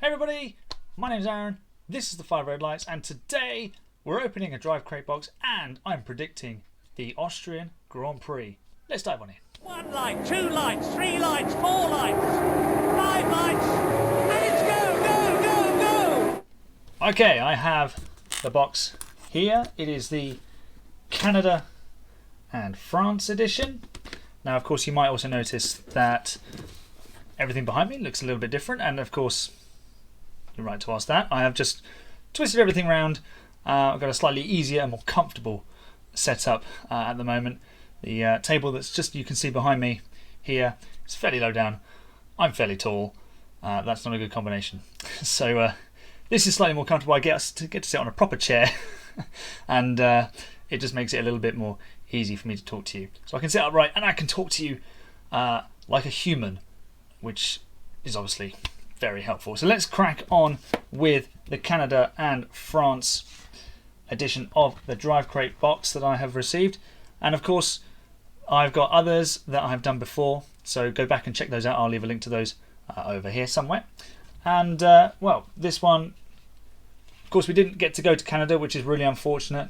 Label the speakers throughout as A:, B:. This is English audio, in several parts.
A: Everybody, my name's Aaron, this is the 5 Red Lights, and today we're opening a DriveCrate box and I'm predicting the Austrian Grand Prix. Let's dive on in.
B: 1 light, 2 lights, 3 lights, 4 lights, 5 lights, and it's go!
A: Okay, I have the box here. It is the Canada and France edition. Now, of course, you might also notice that everything behind me looks a little bit different, and of course, you're right to ask that. I have just twisted everything around. I've got a slightly easier and more comfortable setup at the moment. The table that's just, you can see behind me here, is fairly low down. I'm fairly tall. That's not a good combination. So this is slightly more comfortable. I get to sit on a proper chair, and it just makes it a little bit more easy for me to talk to you. So I can sit upright and I can talk to you like a human, which is obviously very helpful. So let's crack on with the Canada and France edition of the DriveCrate box that I have received. And of course, I've got others that I've done before, so go back and check those out. I'll leave a link to those over here somewhere. And well, this one, of course, we didn't get to go to Canada, which is really unfortunate.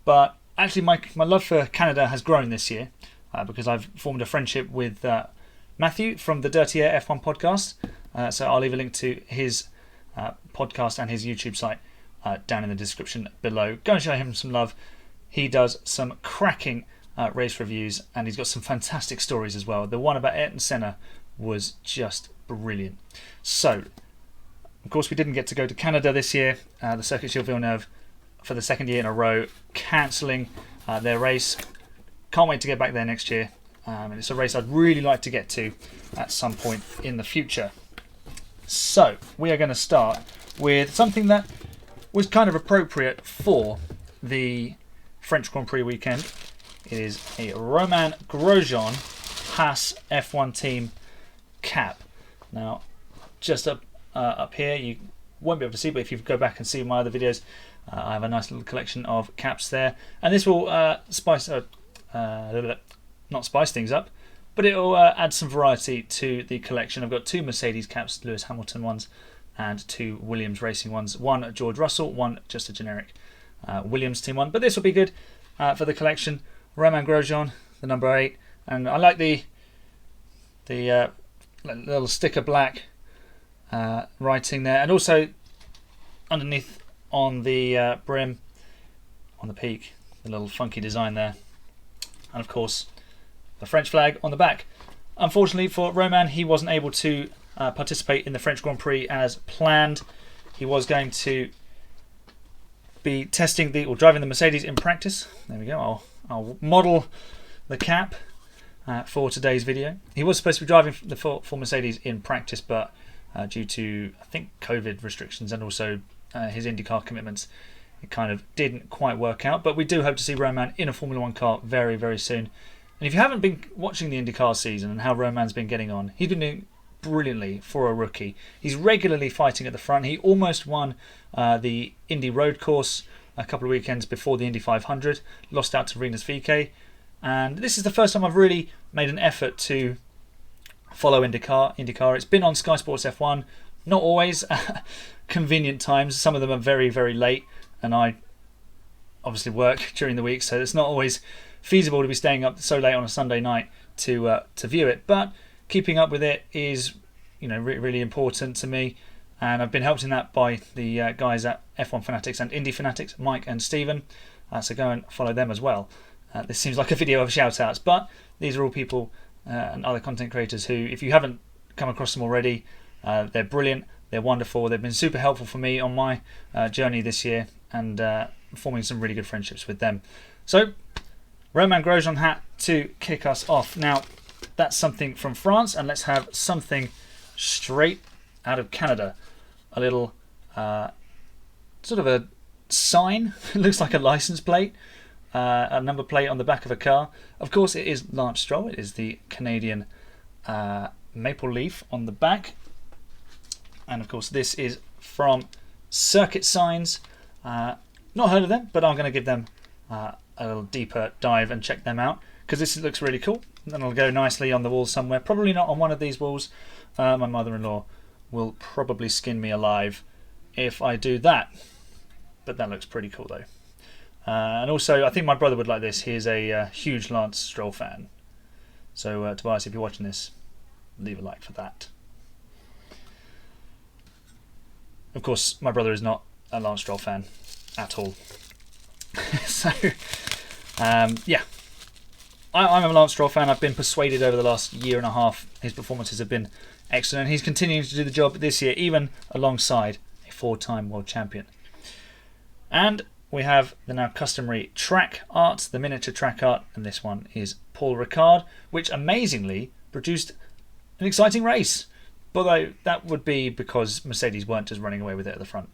A: But actually, my love for Canada has grown this year because I've formed a friendship with Matthew from the Dirty Air F1 podcast. So I'll leave a link to his podcast and his YouTube site down in the description below. Go and show him some love. He does some cracking race reviews, and he's got some fantastic stories as well. The one about Ayrton Senna was just brilliant. So, of course, we didn't get to go to Canada this year. The Circuit Gilles Villeneuve, for the second year in a row, cancelling their race. Can't wait to get back there next year. And it's a race I'd really like to get to at some point in the future. So, we are going to start with something that was kind of appropriate for the French Grand Prix weekend. It is a Romain Grosjean Haas F1 team cap. Now, just up here, you won't be able to see, but if you go back and see my other videos, I have a nice little collection of caps there. And this will not spice things up, but it will add some variety to the collection. I've got 2 Mercedes caps, Lewis Hamilton ones, and 2 Williams racing ones. One George Russell, one just a generic Williams team one. But this will be good for the collection. Romain Grosjean, the number 8, and I like the little sticker black writing there, and also underneath on the brim, on the peak, the little funky design there, and of course the French flag on the back. Unfortunately for Romain, he wasn't able to participate in the French Grand Prix as planned. He was going to be testing or driving the Mercedes in practice. There we go. I'll model the cap for today's video. He was supposed to be driving for Mercedes in practice, but due to, I think, COVID restrictions and also his IndyCar commitments, it kind of didn't quite work out. But we do hope to see Romain in a Formula 1 car very, very soon. And if you haven't been watching the IndyCar season and how Romain's been getting on, he's been doing brilliantly for a rookie. He's regularly fighting at the front. He almost won the Indy Road Course a couple of weekends before the Indy 500, lost out to Rinus VeeKay. And this is the first time I've really made an effort to follow IndyCar. It's been on Sky Sports F1, not always convenient times. Some of them are very, very late, and I obviously work during the week, so it's not always feasible to be staying up so late on a Sunday night to view it. But keeping up with it is, really important to me, and I've been helped in that by the guys at F1 Fanatics and IndyFanatics, Mike and Stephen. So go and follow them as well. This seems like a video of shout-outs, but these are all people and other content creators who, if you haven't come across them already, they're brilliant, they're wonderful, they've been super helpful for me on my journey this year, and forming some really good friendships with them. So, Romain Grosjean hat to kick us off. Now, that's something from France, and let's have something straight out of Canada. A little sort of a sign. It looks like a license plate, a number plate on the back of a car. Of course, it is Lance Stroll. It is the Canadian maple leaf on the back. And of course, this is from Circuit Signs. Not heard of them, but I'm going to give them a little deeper dive and check them out, because this looks really cool. And it'll go nicely on the wall somewhere. Probably not on one of these walls. My mother-in-law will probably skin me alive if I do that. But that looks pretty cool though. And also, I think my brother would like this. He is a huge Lance Stroll fan. So Tobias, if you're watching this, leave a like for that. Of course, my brother is not a Lance Stroll fan at all. So, yeah. I'm a Lance Stroll fan. I've been persuaded over the last year and a half. His performances have been excellent. He's continuing to do the job this year, even alongside a 4-time world champion. And we have the now customary track art, the miniature track art, and this one is Paul Ricard, which amazingly produced an exciting race. Although that would be because Mercedes weren't just running away with it at the front.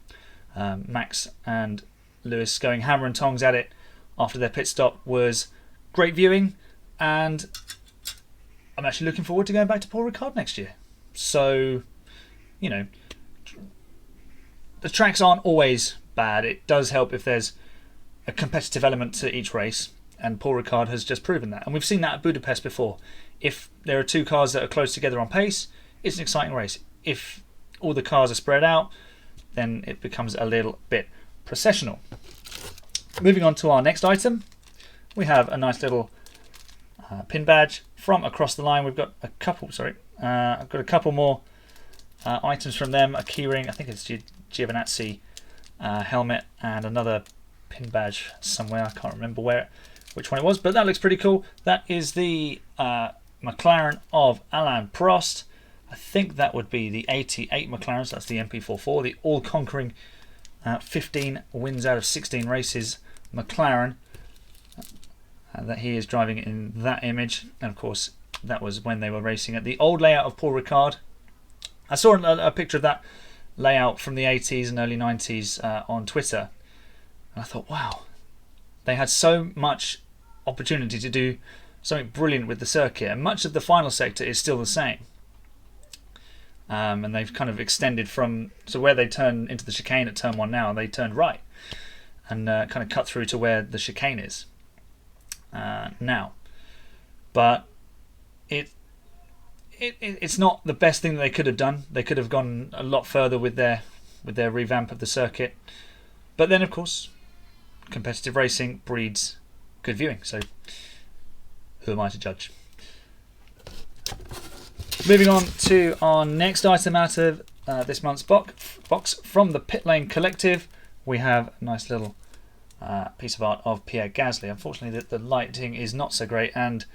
A: Max and Lewis going hammer and tongs at it after their pit stop was great viewing, and I'm actually looking forward to going back to Paul Ricard next year. So, you know, the tracks aren't always bad. It does help if there's a competitive element to each race, and Paul Ricard has just proven that. And we've seen that at Budapest before. If there are two cars that are close together on pace, it's an exciting race. If all the cars are spread out, then it becomes a little bit processional. Moving on to our next item, we have a nice little pin badge from Across the Line. We've got a couple, I've got a couple more items from them. A keyring, I think it's Giovinazzi helmet, and another pin badge somewhere. I can't remember which one it was, but that looks pretty cool. That is the McLaren of Alain Prost. I think that would be the 88 McLaren, so that's the MP44, the all-conquering 15 wins out of 16 races McLaren that he is driving in that image. And of course, that was when they were racing at the old layout of Paul Ricard. I saw a picture of that layout from the 80s and early 90s on Twitter, and I thought, wow, they had so much opportunity to do something brilliant with the circuit, and much of the final sector is still the same. And they've kind of extended from, so where they turn into the chicane at turn 1 now, they turned right and kind of cut through to where the chicane is now. But it's not the best thing that they could have done. They could have gone a lot further with their revamp of the circuit. But then, of course, competitive racing breeds good viewing. So who am I to judge? Moving on to our next item out of this month's box from the Pit Lane Collective, we have a nice little piece of art of Pierre Gasly. Unfortunately, the lighting is not so great and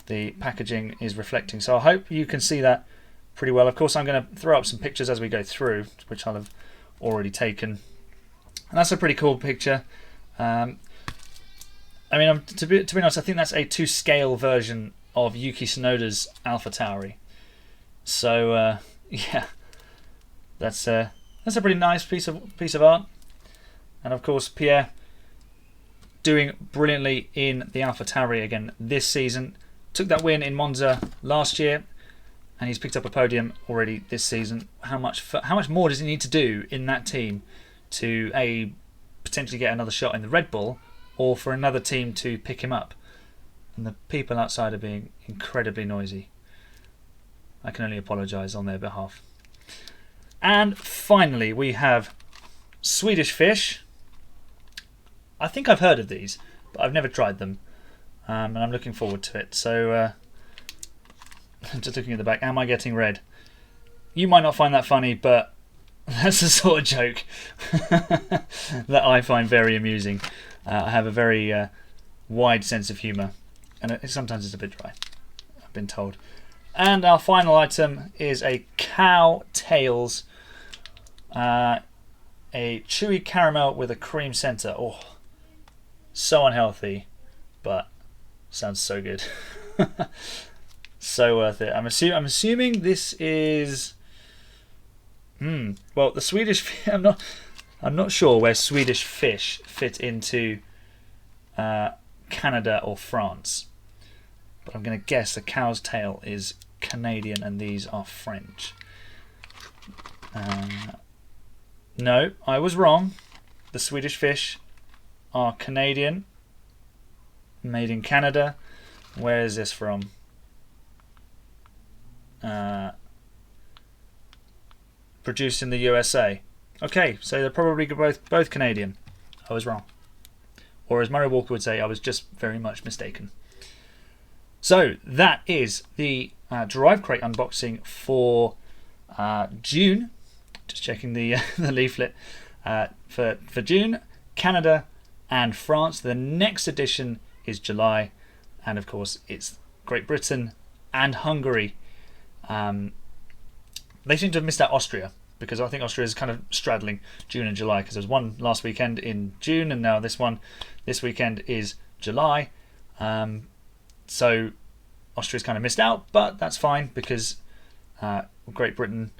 A: the packaging is reflecting, so I hope you can see that pretty well. Of course, I'm going to throw up some pictures as we go through, which I'll have already taken. And that's a pretty cool picture. I mean, to be honest, I think that's a to-scale version of Yuki Tsunoda's AlphaTauri. So yeah, that's a pretty nice piece of art. And of course, Pierre doing brilliantly in the AlphaTauri again this season. Took that win in Monza last year, and he's picked up a podium already this season. How much more does he need to do in that team to potentially get another shot in the Red Bull, or for another team to pick him up? And the people outside are being incredibly noisy. I can only apologise on their behalf. And finally, we have Swedish Fish. I think I've heard of these, but I've never tried them. And I'm looking forward to it. So, just looking at the back, am I getting red? You might not find that funny, but that's the sort of joke that I find very amusing. I have a very wide sense of humour, and sometimes it's a bit dry, I've been told. And our final item is a Cow Tails, a chewy caramel with a cream centre. Oh, so unhealthy, but sounds so good. So worth it. I'm assuming this is well, the Swedish I'm not sure where Swedish Fish fit into Canada or France, but I'm going to guess the cow's tail is Canadian and these are French. No, I was wrong. The Swedish Fish are Canadian, made in Canada. Where is this from? produced in the USA. Okay, so they're probably both Canadian. I was wrong. Or as Murray Walker would say, I was just very much mistaken. So that is the DriveCrate unboxing for June. Just checking the the leaflet for June, Canada and France. The next edition is July, and of course it's Great Britain and Hungary. They seem to have missed out Austria, because I think Austria is kind of straddling June and July, because there was one last weekend in June and now this weekend is July. So Austria's kind of missed out, but that's fine, because Great Britain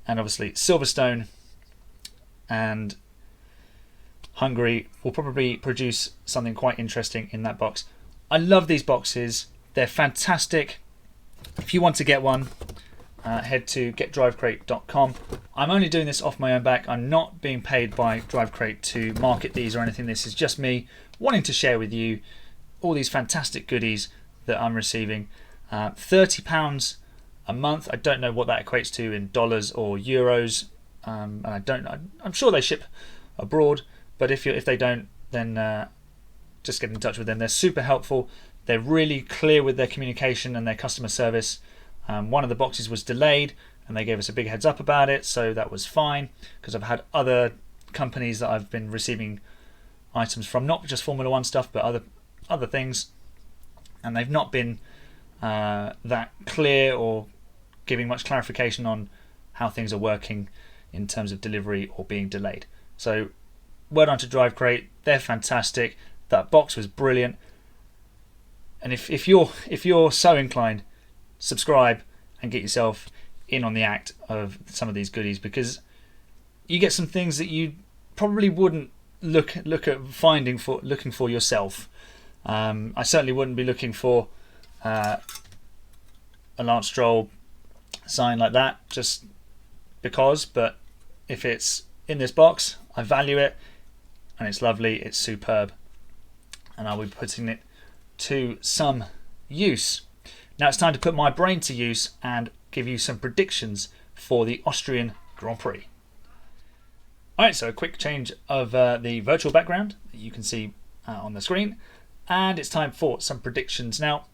A: and obviously Silverstone and Hungary will probably produce something quite interesting in that box. I love these boxes. They're fantastic. If you want to get one, head to getdrivecrate.com. I'm only doing this off my own back. I'm not being paid by DriveCrate to market these or anything. This is just me wanting to share with you all these fantastic goodies that I'm receiving. £30 a month. I don't know what that equates to in dollars or euros, and I'm sure they ship abroad, but if they don't, then just get in touch with them. They're super helpful. They're really clear with their communication and their customer service. One of the boxes was delayed and they gave us a big heads up about it, so that was fine, because I've had other companies that I've been receiving items from, not just Formula One stuff but other things, and they've not been that clear or giving much clarification on how things are working in terms of delivery or being delayed. So well done to DriveCrate. They're fantastic. That box was brilliant. And if you're so inclined, subscribe and get yourself in on the act of some of these goodies, because you get some things that you probably wouldn't look at looking for yourself. I certainly wouldn't be looking for a Lance Stroll sign like that just because, but if it's in this box, I value it and it's lovely, it's superb, and I'll be putting it to some use. Now it's time to put my brain to use and give you some predictions for the Austrian Grand Prix. Alright, so a quick change of the virtual background that you can see on the screen, and it's time for some predictions. Now,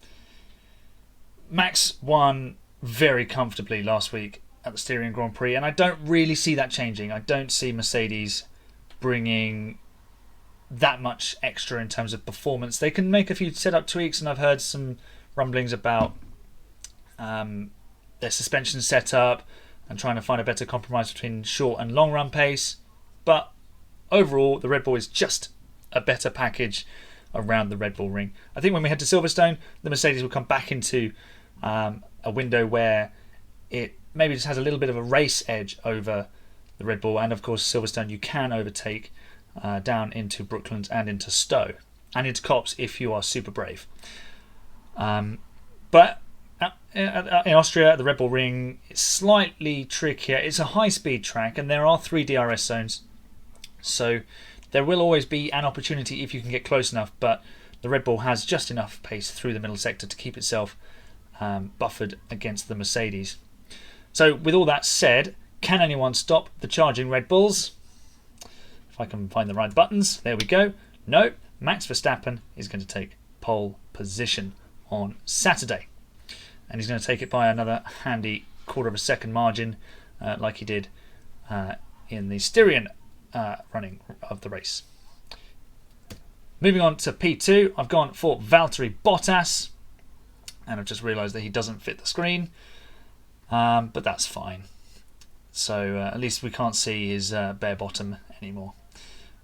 A: Max won very comfortably last week at the Styrian Grand Prix, and I don't really see that changing. I don't see Mercedes bringing that much extra in terms of performance. They can make a few setup tweaks, and I've heard some rumblings about their suspension setup and trying to find a better compromise between short and long run pace, but overall the Red Bull is just a better package around the Red Bull ring. I think when we head to Silverstone, the Mercedes will come back into a window where it maybe just has a little bit of a race edge over the Red Bull, and of course Silverstone you can overtake down into Brooklands and into Stowe and into Copse if you are super brave. But in Austria, the Red Bull ring is slightly trickier. It's a high-speed track and there are 3 DRS zones, so there will always be an opportunity if you can get close enough, but the Red Bull has just enough pace through the middle sector to keep itself buffered against the Mercedes. So with all that said, can anyone stop the charging Red Bulls? If I can find the right buttons, there we go. No, Max Verstappen is going to take pole position on Saturday, and he's going to take it by another handy quarter of a second margin, like he did in the Styrian running of the race. Moving on to P2, I've gone for Valtteri Bottas, and I've just realised that he doesn't fit the screen, but that's fine. So at least we can't see his bare bottom anymore,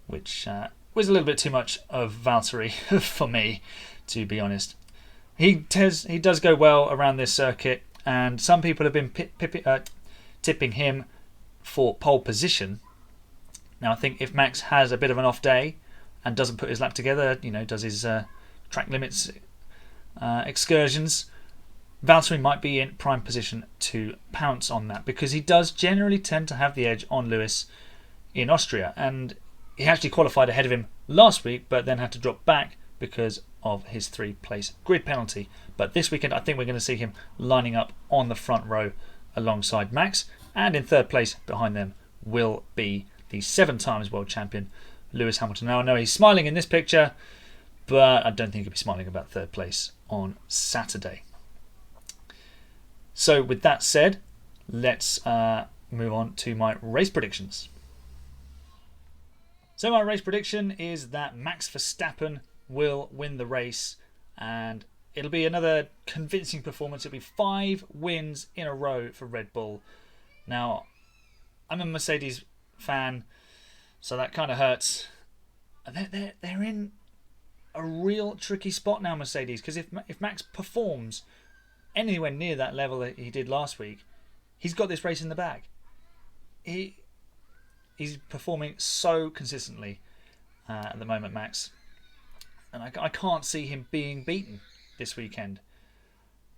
A: which was a little bit too much of Valtteri for me, to be honest. He does go well around this circuit, and some people have been tipping him for pole position. Now I think if Max has a bit of an off day and doesn't put his lap together, does his track limits excursions, Valtteri might be in prime position to pounce on that, because he does generally tend to have the edge on Lewis in Austria, and he actually qualified ahead of him last week but then had to drop back because of his 3-place grid penalty. But this weekend I think we're going to see him lining up on the front row alongside Max, And in third place behind them will be the 7 times world champion Lewis Hamilton. Now I know he's smiling in this picture, but I don't think he'll be smiling about third place on Saturday. So with that said, let's move on to my race predictions. So my race prediction is that Max Verstappen will win the race, and it'll be another convincing performance. It'll be 5 wins in a row for Red Bull. Now, I'm a Mercedes fan, so that kind of hurts. They're in a real tricky spot now, Mercedes, because if Max performs anywhere near that level that he did last week, he's got this race in the bag. He's performing so consistently at the moment, Max. And I can't see him being beaten this weekend.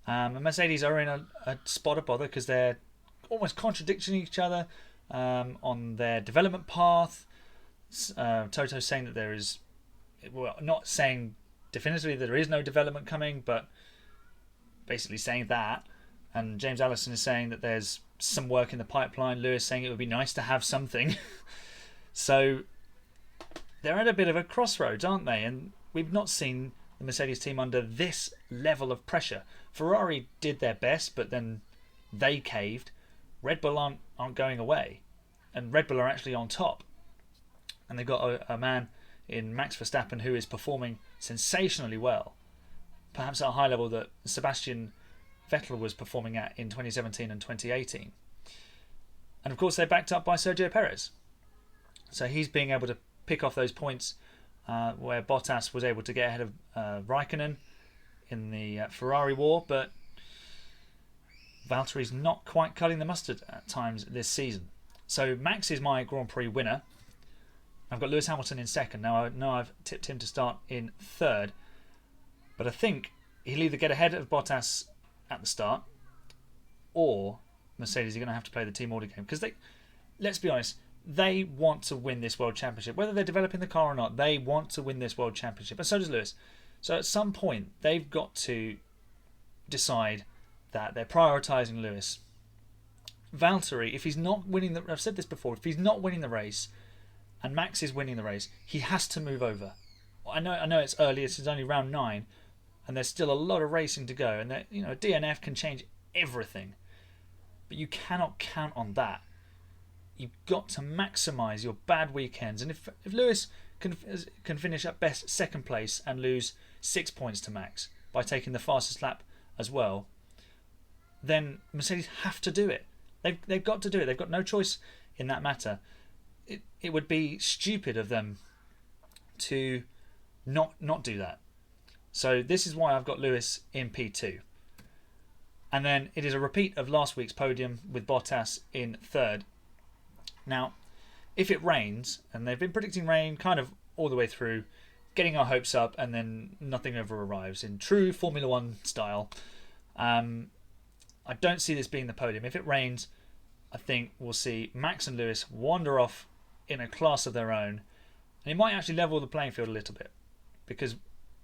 A: And Mercedes are in a spot of bother because they're almost contradicting each other on their development path. Toto's saying that there is, well, not saying definitively that there is no development coming, but basically saying that. And James Allison is saying that there's some work in the pipeline. Lewis saying it would be nice to have something. So they're at a bit of a crossroads, aren't they? And we've not seen the Mercedes team under this level of pressure. Ferrari did their best, but then they caved. Red Bull aren't going away, and Red Bull are actually on top. And they've got a man in Max Verstappen who is performing sensationally well, perhaps at a high level that Sebastian Vettel was performing at in 2017 and 2018. And of course they're backed up by Sergio Perez. So he's being able to pick off those points where Bottas was able to get ahead of Raikkonen in the Ferrari war, but Valtteri's not quite cutting the mustard at times this season. So Max is my Grand Prix winner. I've got Lewis Hamilton in second. Now I know I've tipped him to start in third, but I think he'll either get ahead of Bottas at the start, or Mercedes are going to have to play the team order game, because let's be honest, they want to win this World Championship. Whether they're developing the car or not, they want to win this World Championship, and so does Lewis. So at some point they've got to decide that they're prioritising Lewis. Valtteri, if he's not winning I've said this before, if he's not winning the race and Max is winning the race, he has to move over. I know it's early, it's only round 9, and there's still a lot of racing to go, and a DNF can change everything, but you cannot count on that. You've got to maximise your bad weekends, and if Lewis can finish at best second place and lose 6 points to Max by taking the fastest lap as well, then Mercedes have to do it. They've got to do it. They've got no choice in that matter. It would be stupid of them to not do that. So this is why I've got Lewis in P2. And then it is a repeat of last week's podium with Bottas in third. Now, if it rains, and they've been predicting rain kind of all the way through, getting our hopes up, and then nothing ever arrives in true Formula One style, I don't see this being the podium. If it rains, I think we'll see Max and Lewis wander off in a class of their own, and it might actually level the playing field a little bit, because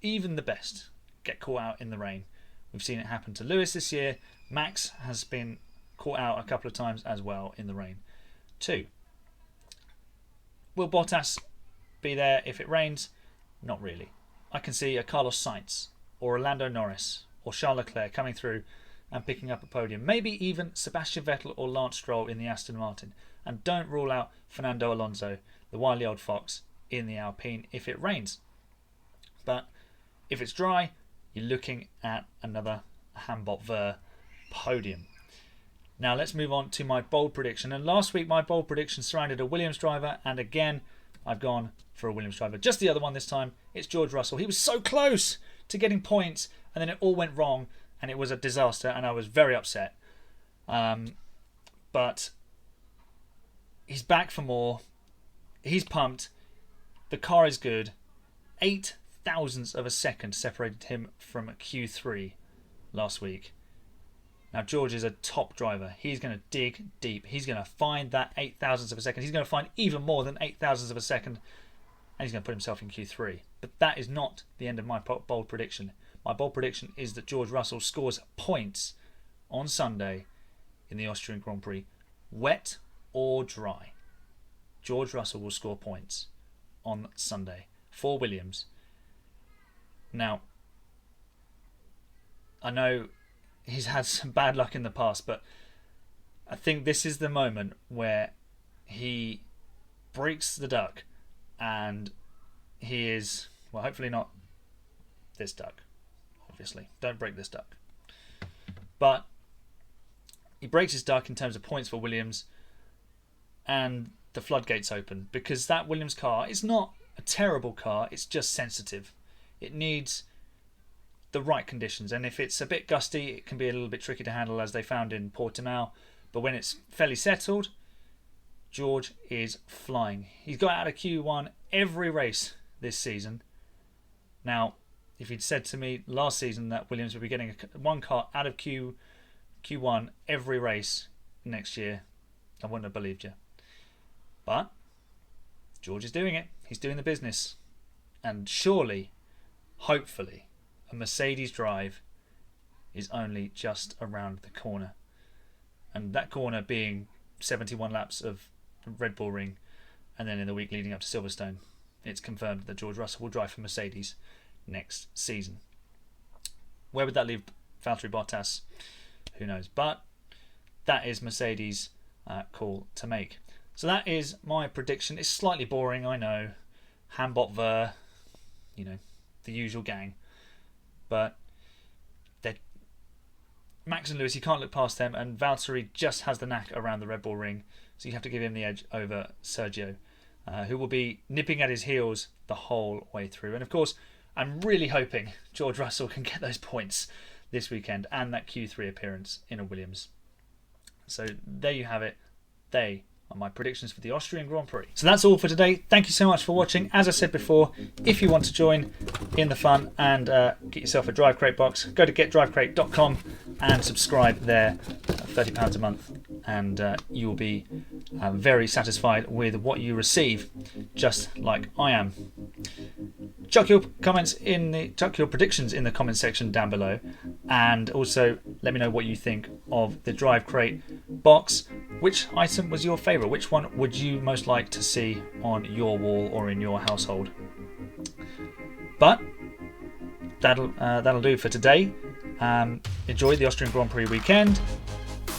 A: even the best get caught out in the rain. We've seen it happen to Lewis this year. Max has been caught out a couple of times as well in the rain too. Will Bottas be there if it rains? Not really. I can see a Carlos Sainz or a Lando Norris or Charles Leclerc coming through and picking up a podium. Maybe even Sebastian Vettel or Lance Stroll in the Aston Martin. And don't rule out Fernando Alonso, the wily old fox, in the Alpine if it rains. But if it's dry, you're looking at another Hambot Ver podium. Now let's move on to my bold prediction. And last week my bold prediction surrounded a Williams driver, and again I've gone for a Williams driver. Just the other one this time. It's George Russell. He was so close to getting points, and then it all went wrong, and it was a disaster, and I was very upset. But he's back for more. He's pumped. The car is good. 8 thousandths of a second separated him from Q3 last week. Now George is a top driver. He's going to dig deep. He's going to find that 8 thousandths of a second. He's going to find even more than 8 thousandths of a second, and he's going to put himself in Q3. But that is not the end of my bold prediction. My bold prediction is that George Russell scores points on Sunday in the Austrian Grand Prix wet or dry, George Russell will score points on Sunday for Williams. Now, I know he's had some bad luck in the past, but I think this is the moment where he breaks the duck, and he is, well, hopefully not this duck, obviously. Don't break this duck. But he breaks his duck in terms of points for Williams, and the floodgates open, because that Williams car is not a terrible car, it's just sensitive. It needs the right conditions, and if it's a bit gusty, it can be a little bit tricky to handle, as they found in Portimao. But when it's fairly settled, George is flying. He's got out of Q1 every race this season. Now, if he'd said to me last season that Williams would be getting one car out of Q1 every race next year, I wouldn't have believed you. But George is doing it. He's doing the business. And surely, hopefully, a Mercedes drive is only just around the corner. And that corner being 71 laps of Red Bull Ring, and then in the week leading up to Silverstone, it's confirmed that George Russell will drive for Mercedes next season. Where would that leave Valtteri Bottas? Who knows? But that is Mercedes' call to make. So that is my prediction. It's slightly boring, I know. Hambot Ver, the usual gang. But Max and Lewis, you can't look past them, and Valtteri just has the knack around the Red Bull Ring, so you have to give him the edge over Sergio, who will be nipping at his heels the whole way through. And of course, I'm really hoping George Russell can get those points this weekend and that Q3 appearance in a Williams. So there you have it. They are my predictions for the Austrian Grand Prix. So that's all for today. Thank you so much for watching. As I said before, if you want to join in the fun and get yourself a DriveCrate box, go to getdrivecrate.com and subscribe there, £30 a month, and you will be very satisfied with what you receive, just like I am. Chuck your predictions in the comment section down below, and also let me know what you think of the DriveCrate box. Which item was your favourite? Which one would you most like to see on your wall or in your household? But that'll do for today. Enjoy the Austrian Grand Prix weekend,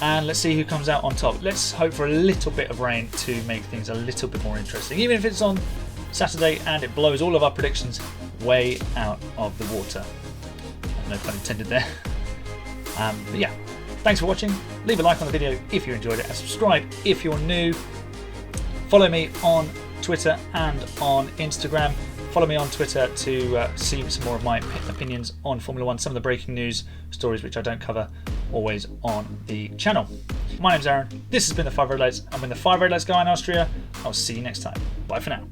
A: and let's see who comes out on top. Let's hope for a little bit of rain to make things a little bit more interesting, even if it's on Saturday and it blows all of our predictions way out of the water. No pun intended there. But yeah, thanks for watching. Leave a like on the video if you enjoyed it, and subscribe if you're new. Follow me on Twitter and on Instagram. Follow me on Twitter to see some more of my opinions on Formula 1, some of the breaking news stories which I don't cover always on the channel. My name's Aaron, this has been the 5 Red Lights, and when the 5 Red Lights go in Austria, I'll see you next time. Bye for now.